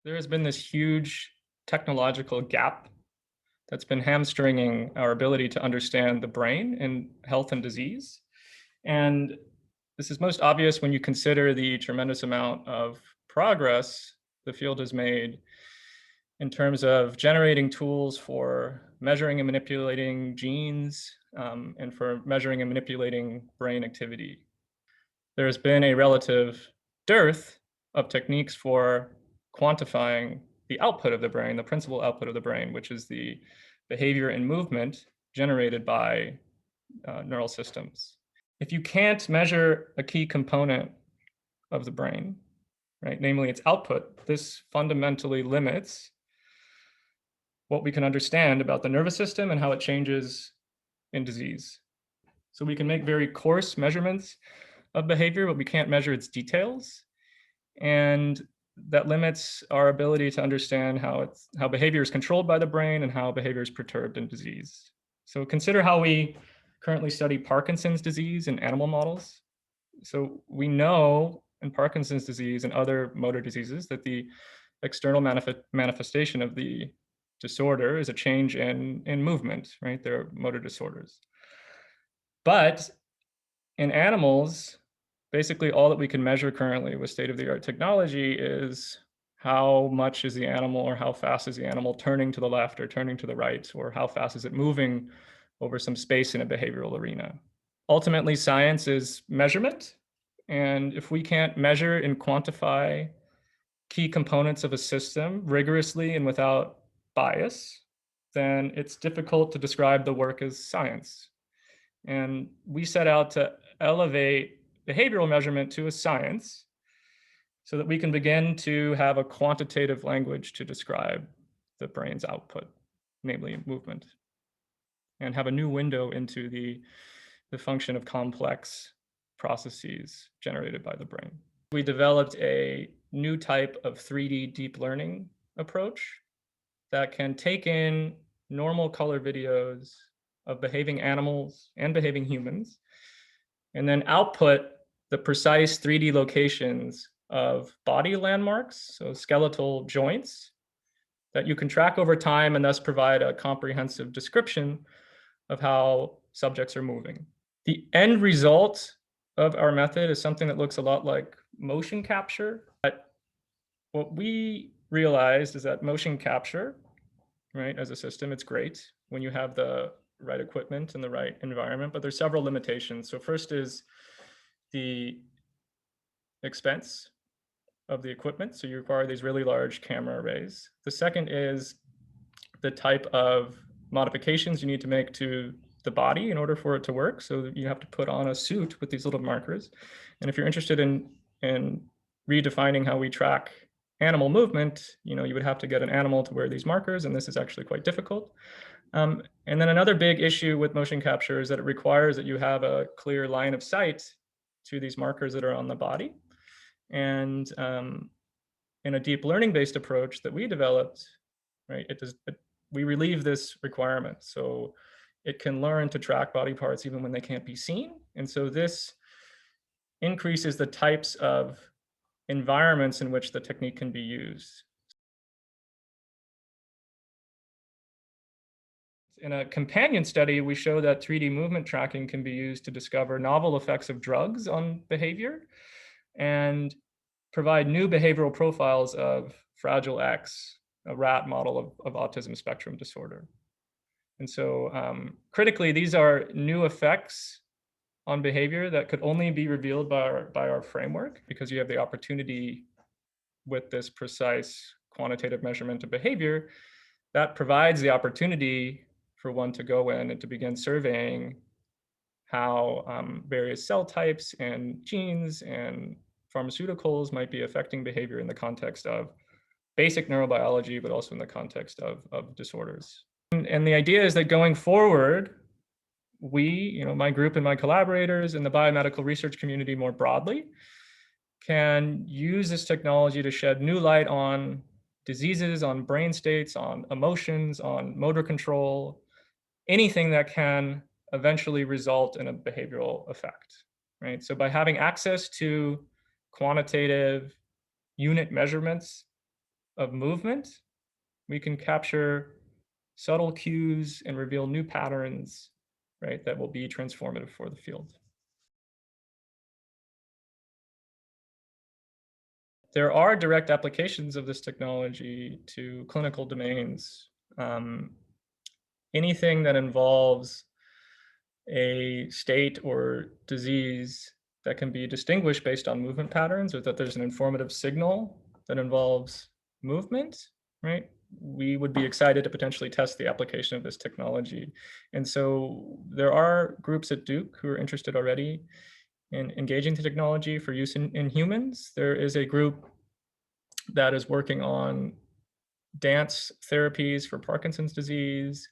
There has been this huge technological gap that's been hamstringing our ability to understand the brain in health and disease. And this is most obvious when you consider the tremendous amount of progress the field has made in terms of generating tools for measuring and manipulating genes, and for measuring and manipulating brain activity. There has been a relative dearth of techniques for quantifying the output of the brain, the principal output of the brain, which is the behavior and movement generated by neural systems. If you can't measure a key component of the brain, right, namely its output, this fundamentally limits what we can understand about the nervous system and how it changes in disease. So we can make very coarse measurements of behavior, but we can't measure its details. And that limits our ability to understand how behavior is controlled by the brain and how behavior is perturbed in disease. So consider how we currently study Parkinson's disease in animal models. So we know in Parkinson's disease and other motor diseases that the external manifestation of the disorder is a change in movement, right? There are motor disorders. But in animals, basically all that we can measure currently with state-of-the-art technology is how much is the animal or how fast is the animal turning to the left or turning to the right, or how fast is it moving over some space in a behavioral arena. Ultimately, science is measurement. And if we can't measure and quantify key components of a system rigorously and without bias, then it's difficult to describe the work as science. And we set out to elevate behavioral measurement to a science so that we can begin to have a quantitative language to describe the brain's output, namely movement, and have a new window into the function of complex processes generated by the brain. We developed a new type of 3D deep learning approach that can take in normal color videos of behaving animals and behaving humans, and then output the precise 3D locations of body landmarks, so skeletal joints, that you can track over time and thus provide a comprehensive description of how subjects are moving. The end result of our method is something that looks a lot like motion capture. But what we realized is that motion capture, right, as a system, it's great when you have the right equipment and the right environment, but there's several limitations. So first is the expense of the equipment. So you require these really large camera arrays. The second is the type of modifications you need to make to the body in order for it to work. So you have to put on a suit with these little markers. And if you're interested in redefining how we track animal movement, you would have to get an animal to wear these markers, and this is actually quite difficult. And then another big issue with motion capture is that it requires that you have a clear line of sight to these markers that are on the body. And in a deep learning-based approach that we developed, right, we relieve this requirement. So it can learn to track body parts even when they can't be seen. And so this increases the types of environments in which the technique can be used. In a companion study, we show that 3D movement tracking can be used to discover novel effects of drugs on behavior and provide new behavioral profiles of Fragile X, a rat model of autism spectrum disorder. And so critically, these are new effects on behavior that could only be revealed by our framework, because you have the opportunity with this precise quantitative measurement of behavior that provides the opportunity for one to go in and to begin surveying how various cell types and genes and pharmaceuticals might be affecting behavior in the context of basic neurobiology, but also in the context of disorders. And the idea is that going forward, we, my group and my collaborators and the biomedical research community more broadly, can use this technology to shed new light on diseases, on brain states, on emotions, on motor control, anything that can eventually result in a behavioral effect, right? So by having access to quantitative unit measurements of movement, we can capture subtle cues and reveal new patterns, right, that will be transformative for the field. There are direct applications of this technology to clinical domains. Anything that involves a state or disease that can be distinguished based on movement patterns, or that there's an informative signal that involves movement, right? We would be excited to potentially test the application of this technology. And so there are groups at Duke who are interested already in engaging the technology for use in humans. There is a group that is working on DANCE therapies for Parkinson's disease,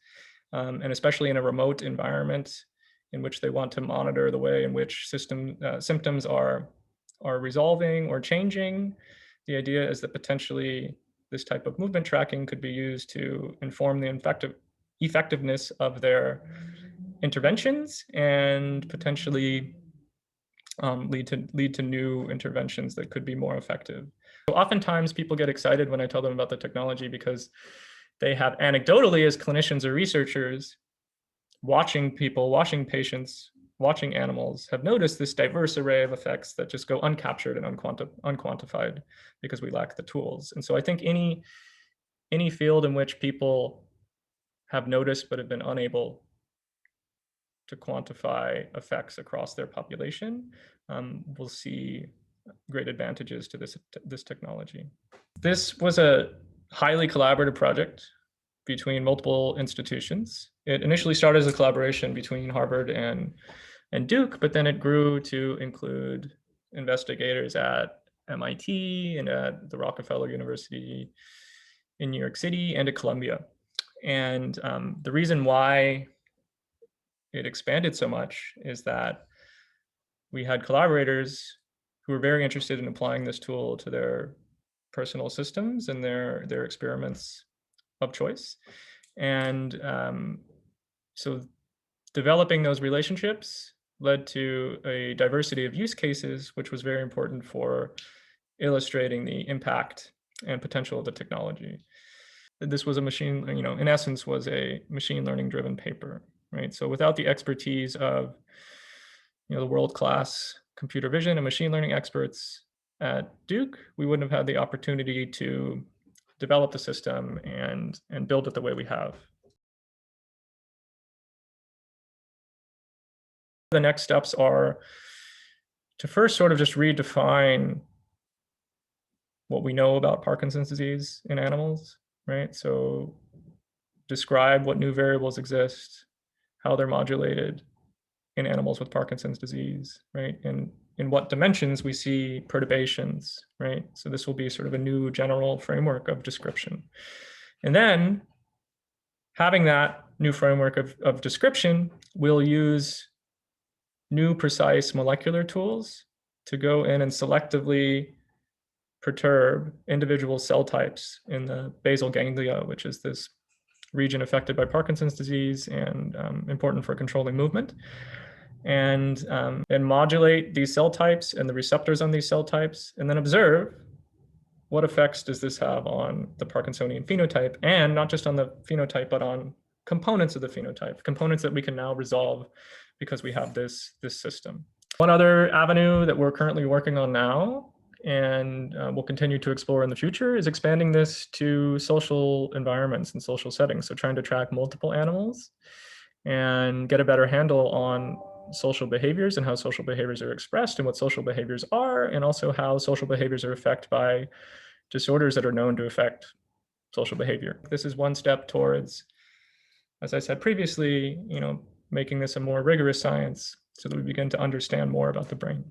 and especially in a remote environment in which they want to monitor the way in which symptoms are resolving or changing. The idea is that potentially this type of movement tracking could be used to inform the effectiveness of their interventions and potentially lead to new interventions that could be more effective. So oftentimes people get excited when I tell them about the technology because they have anecdotally, as clinicians or researchers, watching people, watching patients, watching animals, have noticed this diverse array of effects that just go uncaptured and unquantified because we lack the tools. And so I think any field in which people have noticed but have been unable to quantify effects across their population will see great advantages to this technology. This was a highly collaborative project between multiple institutions. It initially started as a collaboration between Harvard and Duke, but then it grew to include investigators at MIT and at the Rockefeller University in New York City and at Columbia. And the reason why it expanded so much is that we had collaborators who were very interested in applying this tool to their personal systems and their experiments of choice. And so developing those relationships led to a diversity of use cases, which was very important for illustrating the impact and potential of the technology. This was a machine, in essence, was a machine learning driven paper, right? So without the expertise of the world-class computer vision and machine learning experts at Duke, we wouldn't have had the opportunity to develop the system and build it the way we have. The next steps are to first sort of just redefine what we know about Parkinson's disease in animals, right? So describe what new variables exist, how they're modulated in animals with Parkinson's disease, right? And in what dimensions we see perturbations, right? So this will be sort of a new general framework of description. And then having that new framework of description, we'll use new precise molecular tools to go in and selectively perturb individual cell types in the basal ganglia, which is this region affected by Parkinson's disease and important for controlling movement, and modulate these cell types and the receptors on these cell types, and then observe what effects does this have on the Parkinsonian phenotype, and not just on the phenotype, but on components of the phenotype, components that we can now resolve because we have this system. One other avenue that we're currently working on now and we'll continue to explore in the future is expanding this to social environments and social settings. So trying to track multiple animals and get a better handle on social behaviors and how social behaviors are expressed and what social behaviors are, and also how social behaviors are affected by disorders that are known to affect social behavior. This is one step towards, as I said previously, making this a more rigorous science so that we begin to understand more about the brain.